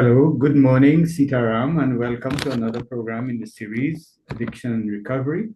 Hello, good morning, Sitaram, and welcome to another program in the series, Addiction and Recovery.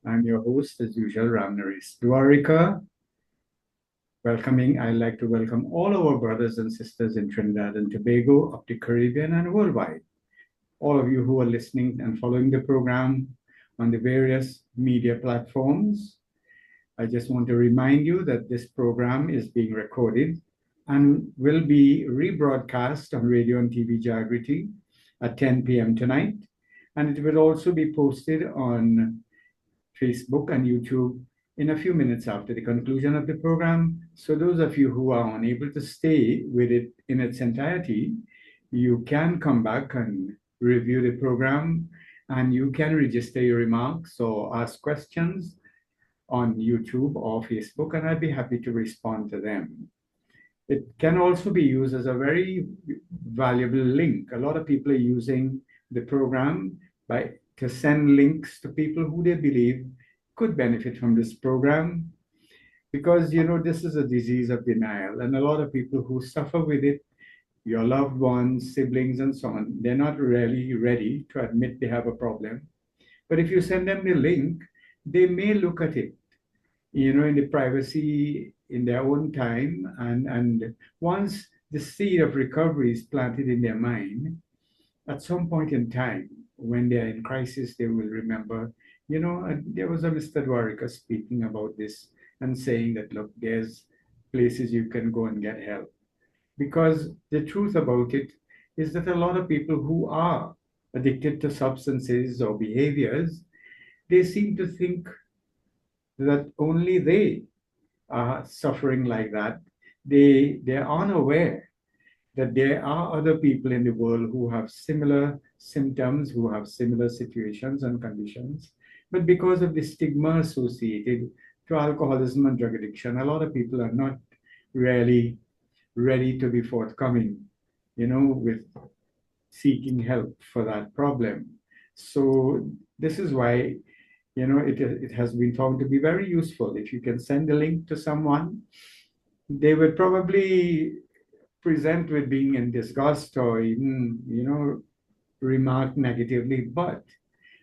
I'm your host, as usual, Ram Naresh Dwarika. I'd like to welcome all our brothers and sisters in Trinidad and Tobago, up the Caribbean, and worldwide. All of you who are listening and following the program on the various media platforms. I just want to remind you that this program is being recorded and will be rebroadcast on radio and TV Jagriti at 10 p.m. tonight. And it will also be posted on Facebook and YouTube in a few minutes after the conclusion of the program. So those of you who are unable to stay with it in its entirety, you can come back and review the program, and you can register your remarks or ask questions on YouTube or Facebook, and I'd be happy to respond to them. It can also be used as a very valuable link. A lot of people are using the program to send links to people who they believe could benefit from this program, because this is a disease of denial, and a lot of people who suffer with it, your loved ones, siblings, and so on, they're not really ready to admit they have a problem. But if you send them the link, they may look at it in the privacy in their own time. And once the seed of recovery is planted in their mind, at some point in time, when they're in crisis, they will remember, there was a Mr. Dwarika speaking about this and saying that, look, there's places you can go and get help. Because the truth about it is that a lot of people who are addicted to substances or behaviors, they seem to think that only they are suffering like that. They're unaware that there are other people in the world who have similar symptoms, who have similar situations and conditions. But because of the stigma associated to alcoholism and drug addiction, a lot of people are not really ready to be forthcoming, with seeking help for that problem. So this is why it has been found to be very useful. If you can send a link to someone, they would probably present with being in disgust or even, remark negatively. But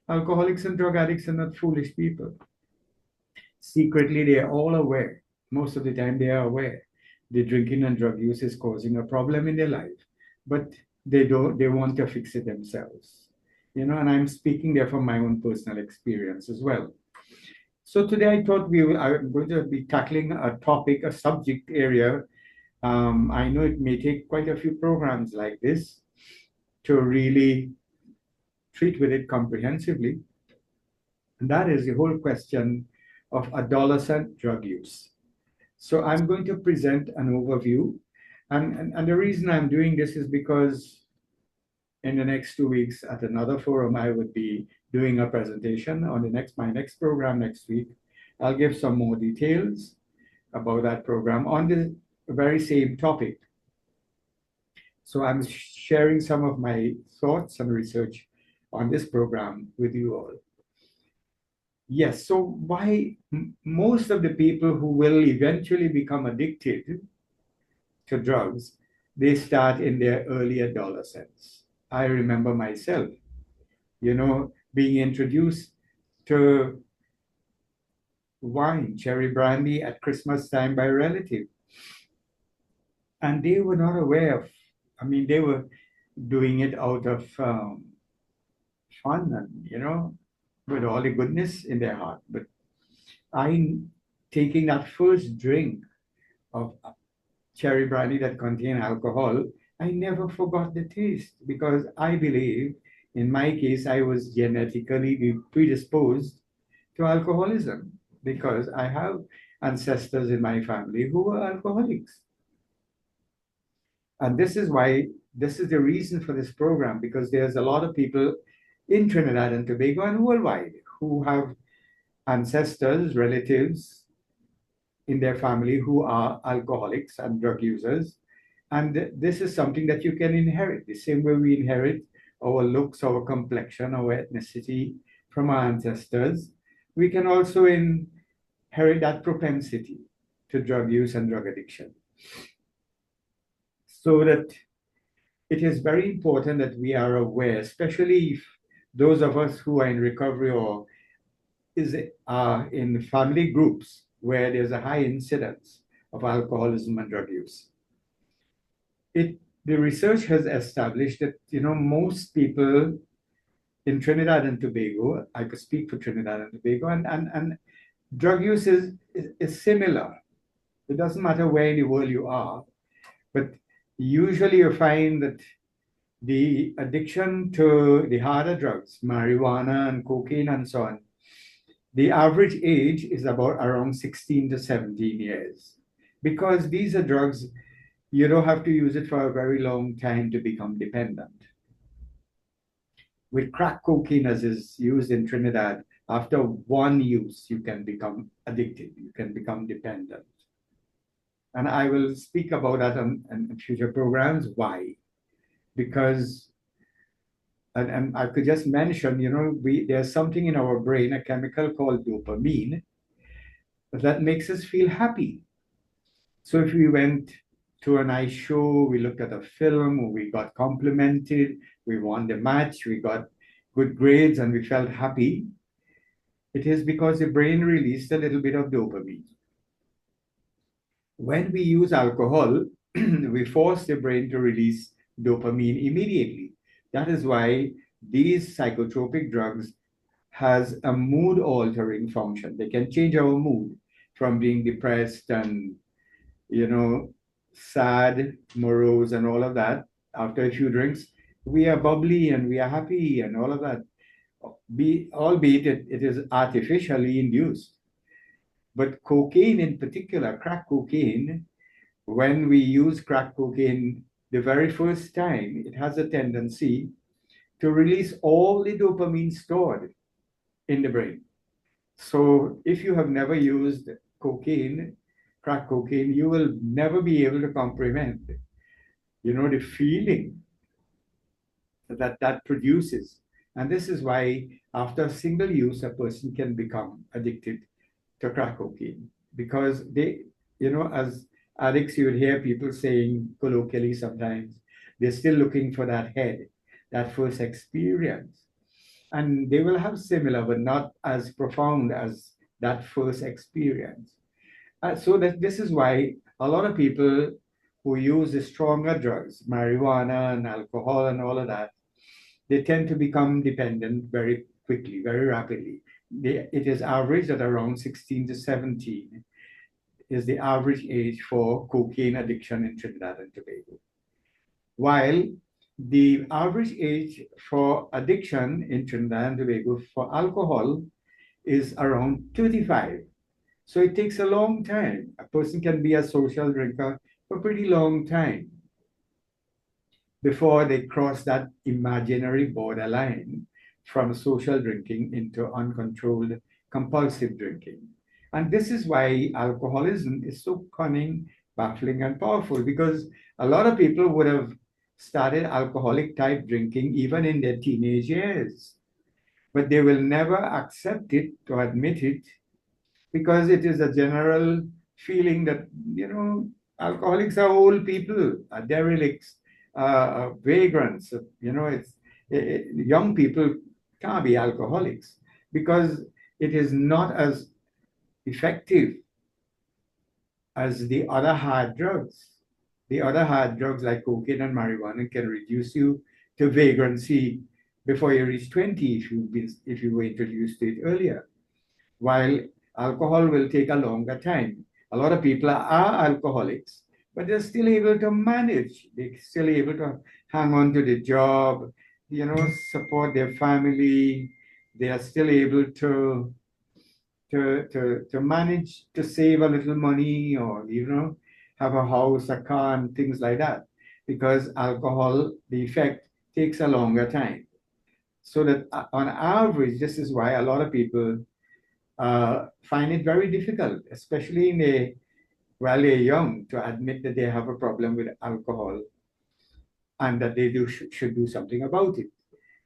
alcoholics and drug addicts are not foolish people. Secretly, they are all aware. Most of the time, they are aware the drinking and drug use is causing a problem in their life, but they want to fix it themselves. And I'm speaking there from my own personal experience as well. So today I thought I'm going to be tackling a topic, a subject area. I know it may take quite a few programs like this to really treat with it comprehensively. And that is the whole question of adolescent drug use. So I'm going to present an overview. And the reason I'm doing this is because in the next 2 weeks at another forum, I would be doing a presentation on my next program next week. I'll give some more details about that program on the very same topic. So I'm sharing some of my thoughts and research on this program with you all. Yes, so why most of the people who will eventually become addicted to drugs, they start in their early adolescence. I remember myself, being introduced to wine, cherry brandy at Christmas time by a relative. And they were not aware of, they were doing it out of fun and, with all the goodness in their heart. But taking that first drink of cherry brandy that contained alcohol, I never forgot the taste, because I believe, in my case, I was genetically predisposed to alcoholism because I have ancestors in my family who were alcoholics. And this is the reason for this program, because there's a lot of people in Trinidad and Tobago and worldwide who have ancestors, relatives in their family who are alcoholics and drug users. And this is something that you can inherit, the same way we inherit our looks, our complexion, our ethnicity from our ancestors. We can also inherit that propensity to drug use and drug addiction. So that it is very important that we are aware, especially if those of us who are in recovery or are in family groups where there's a high incidence of alcoholism and drug use. The research has established that most people in Trinidad and Tobago, I could speak for Trinidad and Tobago, and drug use is similar. It doesn't matter where in the world you are, but usually you find that the addiction to the harder drugs, marijuana and cocaine and so on, the average age is about around 16 to 17 years. Because these are drugs, you don't have to use it for a very long time to become dependent. With crack cocaine, as is used in Trinidad, after one use, you can become addicted, you can become dependent. And I will speak about that in future programs. Why? Because, and I could just mention, there's something in our brain, a chemical called dopamine, that makes us feel happy. So if we went to a nice show, we looked at a film, we got complimented, we won the match, we got good grades, and we felt happy, it is because the brain released a little bit of dopamine. When we use alcohol, we force the brain to release dopamine immediately. That is why these psychotropic drugs has a mood altering function. They can change our mood from being depressed and sad, morose, and all of that. After a few drinks, we are bubbly and we are happy and all of that. Albeit it is artificially induced. But cocaine in particular, crack cocaine, when we use crack cocaine the very first time, it has a tendency to release all the dopamine stored in the brain. So if you have never used cocaine, crack cocaine, you will never be able to comprehend, the feeling that produces. And this is why after a single use, a person can become addicted to crack cocaine because they, as addicts, you would hear people saying colloquially sometimes, they're still looking for that head, that first experience. And they will have similar, but not as profound as that first experience. So that this is why a lot of people who use the stronger drugs, marijuana and alcohol and all of that, they tend to become dependent very quickly, very rapidly. It is averaged at around 16 to 17 is the average age for cocaine addiction in Trinidad and Tobago. While the average age for addiction in Trinidad and Tobago for alcohol is around 35. So it takes a long time. A person can be a social drinker for a pretty long time before they cross that imaginary borderline from social drinking into uncontrolled compulsive drinking. And this is why alcoholism is so cunning, baffling, and powerful, because a lot of people would have started alcoholic type drinking even in their teenage years, but they will never accept it to admit it because it is a general feeling that, alcoholics are old people, are derelicts, vagrants. Young people can't be alcoholics because it is not as effective as the other hard drugs. The other hard drugs like cocaine and marijuana can reduce you to vagrancy before you reach 20 if you were introduced to it earlier. While alcohol will take a longer time. A lot of people are alcoholics, but they're still able to manage. They're still able to hang on to the job, support their family. They are still able to manage to save a little money or, have a house, a car, and things like that. Because alcohol, the effect takes a longer time. So that on average, this is why a lot of people find it very difficult, especially while they're young, to admit that they have a problem with alcohol and that they should do something about it.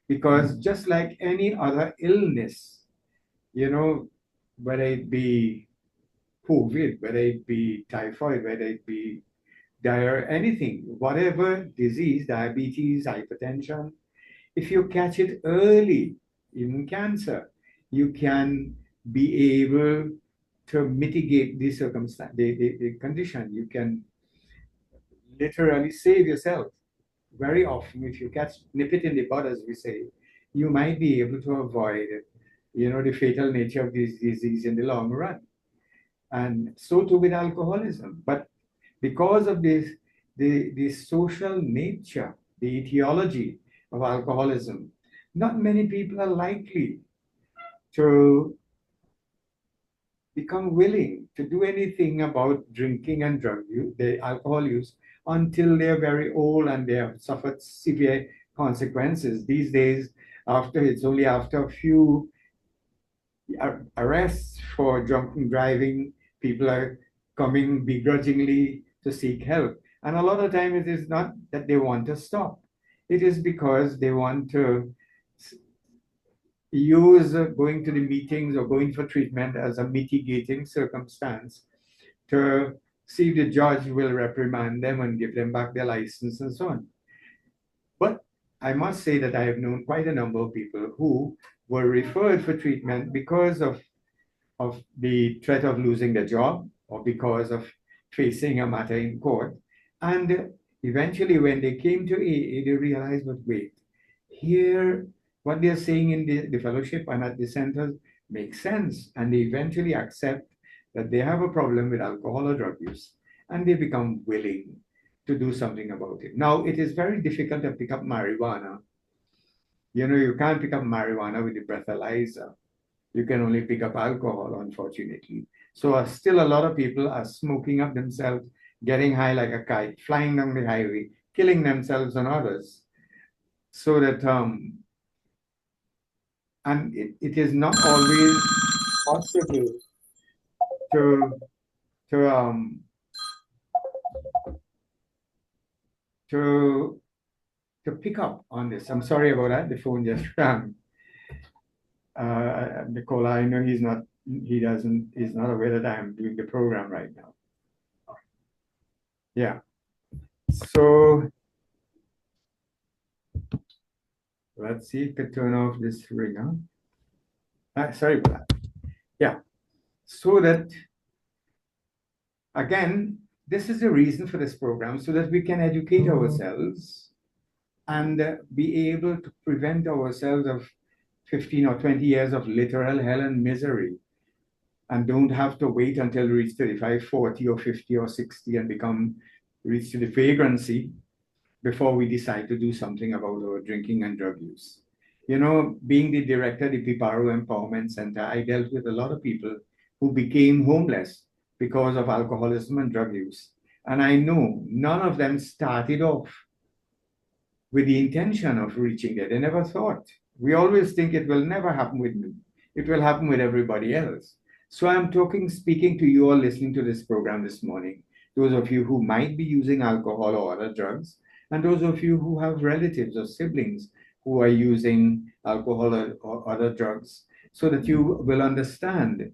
Because just like any other illness, whether it be COVID, whether it be typhoid, whether it be anything, whatever disease, diabetes, hypertension, if you catch it early, even cancer, you can be able to mitigate the circumstance, the condition. You can literally save yourself. Very often, if you catch nip it in the bud, as we say, you might be able to avoid, the fatal nature of this disease in the long run. And so too with alcoholism. But because of the social nature, the etiology of alcoholism, not many people are likely to become willing to do anything about drinking and drug use, the alcohol use, until they're very old and they have suffered severe consequences. These days, it's only after a few arrests for drunken driving, people are coming begrudgingly to seek help. And a lot of time it is not that they want to stop. It is because they want to use going to the meetings or going for treatment as a mitigating circumstance to see if the judge will reprimand them and give them back their license and so on. But I must say that I have known quite a number of people who were referred for treatment because of the threat of losing their job or because of facing a matter in court. And eventually, when they came to AA, they realized, but wait, here, what they're saying in the fellowship and at the centers makes sense. And they eventually accept that they have a problem with alcohol or drug use, and they become willing to do something about it. Now, it is very difficult to pick up marijuana. You can't pick up marijuana with the breathalyzer. You can only pick up alcohol, unfortunately. So still a lot of people are smoking up themselves, getting high like a kite, flying down the highway, killing themselves and others. So that, and it is not always possible to pick up on this. I'm sorry about that. The phone just rang. Nicola, I know he's not aware that I'm doing the program right now. Yeah. So let's see if I can turn off this ringer. Sorry about that. Yeah. So that, again, this is the reason for this program, so that we can educate ourselves and be able to prevent ourselves of 15 or 20 years of literal hell and misery, and don't have to wait until we reach 35, 40, or 50, or 60 and reach to the vagrancy before we decide to do something about our drinking and drug use. Being the director of the Piparo Empowerment Center, I dealt with a lot of people who became homeless because of alcoholism and drug use. And I know none of them started off with the intention of reaching it. They never thought. We always think it will never happen with me. It will happen with everybody else. So I'm speaking to you all listening to this program this morning, those of you who might be using alcohol or other drugs, and those of you who have relatives or siblings who are using alcohol or other drugs, so that you will understand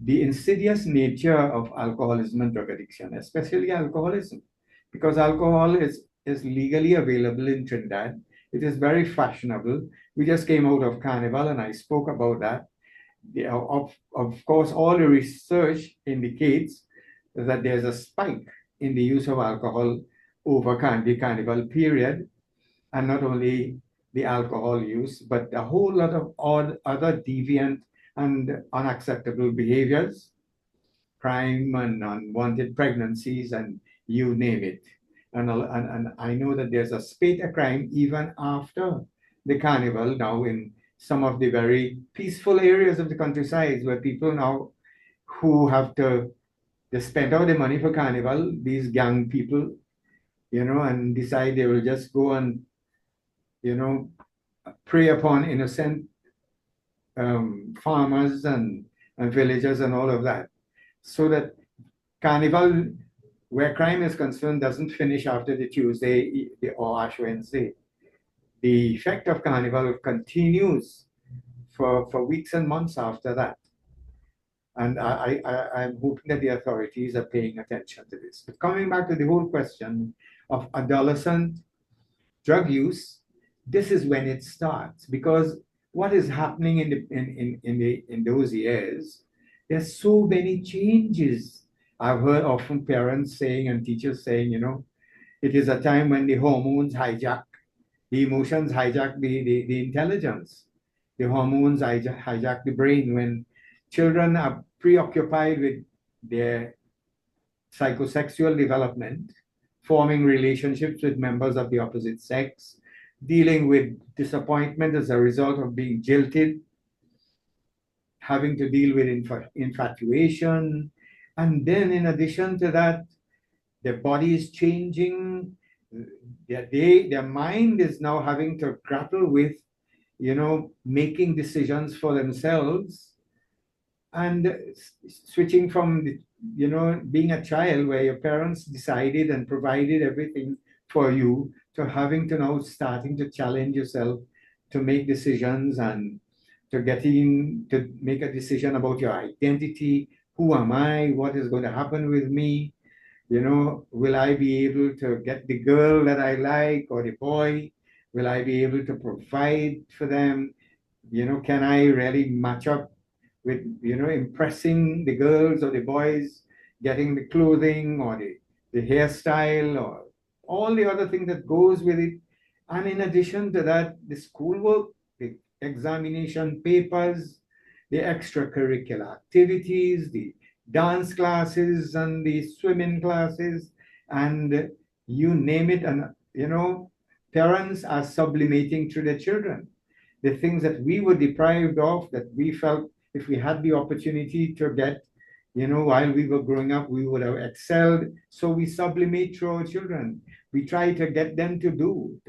the insidious nature of alcoholism and drug addiction, especially alcoholism, because alcohol is legally available in Trinidad. It is very fashionable. We just came out of Carnival and I spoke about that. Of course, all the research indicates that there's a spike in the use of alcohol over the Carnival period, and not only the alcohol use, but a whole lot of other deviant and unacceptable behaviors, crime and unwanted pregnancies, and you name it. And I know that there's a spate of crime even after the Carnival now in some of the very peaceful areas of the countryside, where people now who have to spend all their money for Carnival, these gang people, and decide they will just go and, prey upon innocent farmers and villagers and all of that. So that Carnival, where crime is concerned, doesn't finish after the Tuesday or Ash Wednesday. The effect of Carnival continues for weeks and months after that. And I'm hoping that the authorities are paying attention to this. But coming back to the whole question of adolescent drug use, this is when it starts, because what is happening in those years, there's so many changes. I've heard often parents saying and teachers saying, it is a time when the hormones hijack, the emotions hijack the intelligence. The hormones hijack the brain when children are preoccupied with their psychosexual development, forming relationships with members of the opposite sex, dealing with disappointment as a result of being jilted, having to deal with infatuation. And then, in addition to that, their body is changing. Their mind is now having to grapple with, making decisions for themselves, and switching from being a child where your parents decided and provided everything for you, to having to now starting to challenge yourself to make decisions, and to getting to make a decision about your identity. Who am I? What is going to happen with me? Will I be able to get the girl that I like, or the boy? Will I be able to provide for them? Can I really match up with, impressing the girls or the boys, getting the clothing or the hairstyle, or all the other thing that goes with it? And in addition to that, the schoolwork, the examination papers, the extracurricular activities, the dance classes and the swimming classes, and you name it. And, parents are sublimating through their children the things that we were deprived of, that we felt if we had the opportunity to get, while we were growing up, we would have excelled. So we sublimate through our children. We try to get them to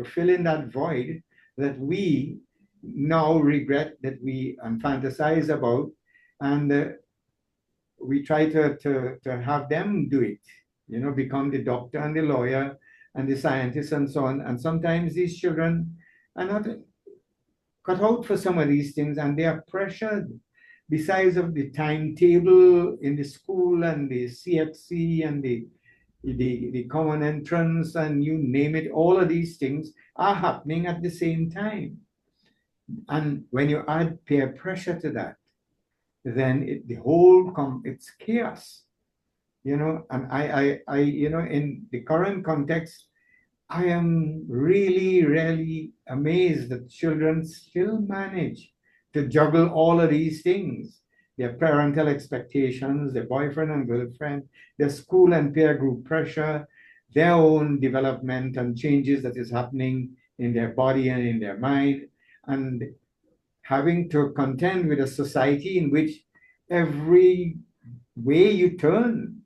fill in that void that we now regret, that we fantasize about, and we try to have them do it, become the doctor and the lawyer and the scientist and so on. And sometimes these children are not cut out for some of these things, and they are pressured, besides of the timetable in the school and the CXC and the common entrance, and you name it. All of these things are happening at the same time. And when you add peer pressure to that, then it's chaos, and I in the current context, I am really, really amazed that children still manage to juggle all of these things: their parental expectations, their boyfriend and girlfriend, their school and peer group pressure, their own development and changes that is happening in their body and in their mind, and having to contend with a society in which every way you turn,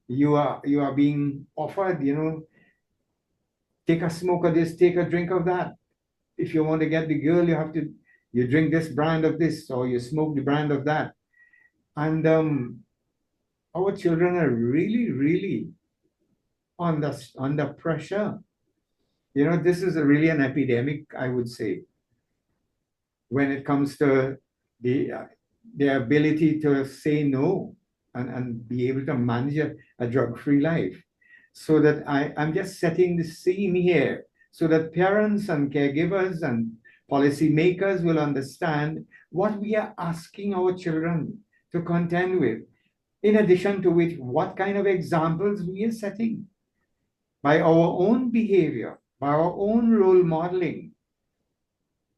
you are being offered, take a smoke of this, take a drink of that. If you want to get the girl, you drink this brand of this, or you smoke the brand of that. And our children are really, really under pressure. This is really an epidemic, I would say, when it comes to their ability to say no, and be able to manage a drug-free life. So that I'm just setting the scene here, so that parents and caregivers and policymakers will understand what we are asking our children to contend with, in addition to which, what kind of examples we are setting by our own behavior, by our own role modeling.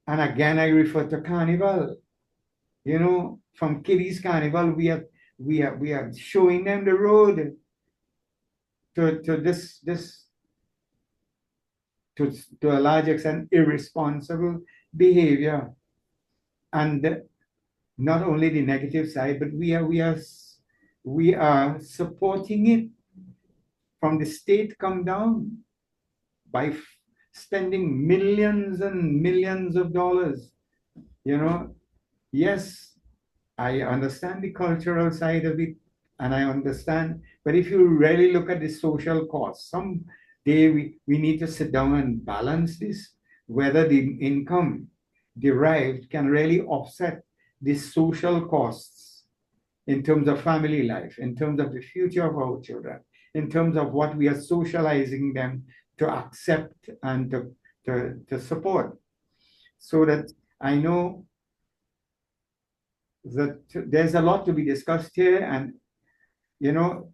And again, I refer to Carnival. From Kiddies Carnival, we are showing them the road to a large extent irresponsible behavior. And not only the negative side, but we are supporting it from the state come down by spending millions and millions of dollars. Yes, I understand the cultural side of it, and I understand, but if you really look at the social costs, some day we need to sit down and balance this, whether the income derived can really offset the social costs in terms of family life, in terms of the future of our children, in terms of what we are socializing them to accept and to support. So that I know that there's a lot to be discussed here, and you know,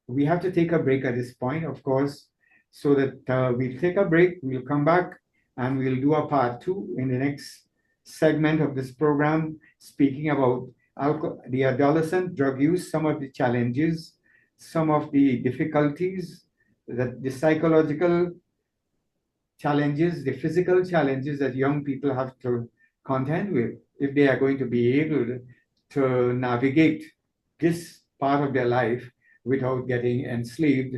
we have to take a break at this point, of course, so that we'll take a break, we'll come back, and we'll do a part two in the next segment of this program, speaking about the adolescent drug use, some of the challenges, some of the difficulties, the psychological challenges, the physical challenges that young people have to contend with if they are going to be able to navigate this part of their life without getting enslaved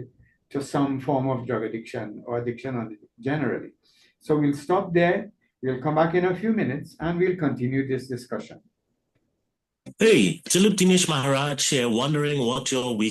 to some form of drug addiction or addiction generally. So we'll stop there. We'll come back in a few minutes and we'll continue this discussion. Hey, Dilip Dinesh Maharaj here, wondering what your week